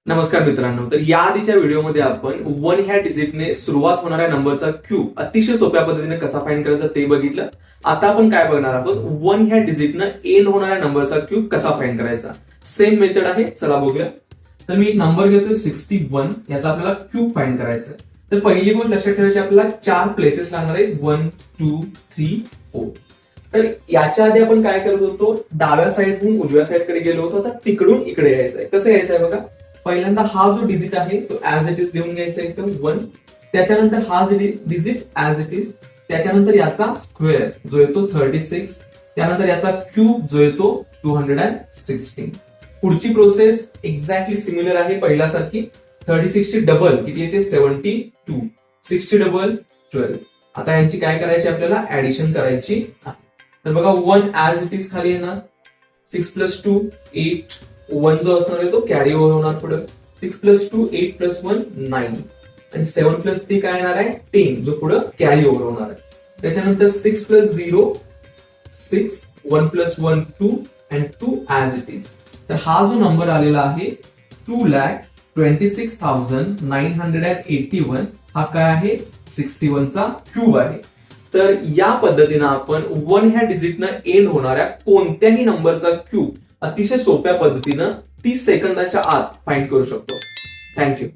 नमस्कार मित्रांनो, तर या आधीच्या व्हिडिओमध्ये आपण 1 ह्या डिजिटने सुरुवात होणाऱ्या नंबरचा क्यूब अतिशय सोप्या पद्धतीने कसा फाइंड करायचा ते बघितलं. आता आपण काय बघणार आहोत, 1 ह्या डिजिटनं एंड होणाऱ्या नंबरचा क्यूब कसा फाइंड करायचा. सेम मेथड आहे, चला बघूया. तर मी एक नंबर घेतोय 61, याचा आपल्याला क्यूब फाइंड करायचा आहे. तर पहिली गोष्ट लक्षात ठेवायची, आपल्याला 4 प्लेसेस लागणार आहेत, 1 2 3 4. तर याच्या आधी आपण काय करत होतो, डाव्या साईडहून उजव्या साईडकडे गेलो होतो. आता तिकडून इकडे यायचं आहे. कसं यायचं आहे बघा. पहिल्यांदा हा जो डिजिट आहे तो ऍज इट इज लिहून घ्यायचा इथं 1. त्याच्यानंतर हा डिजिट ऍज इट इज, त्याच्यानंतर याचा स्क्वेअर जो येतो 36, त्यानंतर याचा क्यूब जो येतो 216. पुढची प्रोसेस एक्झॅक्टली सिमिलर आहे पहिल्यासारखी. 36 ची डबल किती येते 72, 6 ची डबल 12. आता यांची काय करायची, आपल्याला ऍडिशन करायची आहे. तर बघा 1 ऍज इट इज खाली येणार, 6 + 2 8, 1 जो असणार आहे तो कॅरी ओव्हर होणार पुढे. 6 + 2 8 + 1 9 आणि 7 + 3 काय येणार आहे 10, जो पुढे कॅरी ओव्हर होणार आहे. त्याच्यानंतर 6 + 0 6, 1 + 1 2 and 2 ऍज इट इज. तर हा जो नंबर आलेला आहे 2,26,981 हा काय आहे 61 चा क्यूब आहे. तर या पद्धतीनं आपण 1 ह्या डिजिटनं एंड होणाऱ्या कोणत्याही नंबरचा क्यूब अतिशय सोप्या पद्धतीनं 30 सेकंदाच्या आत फाइंड करू शकतो. थँक्यू.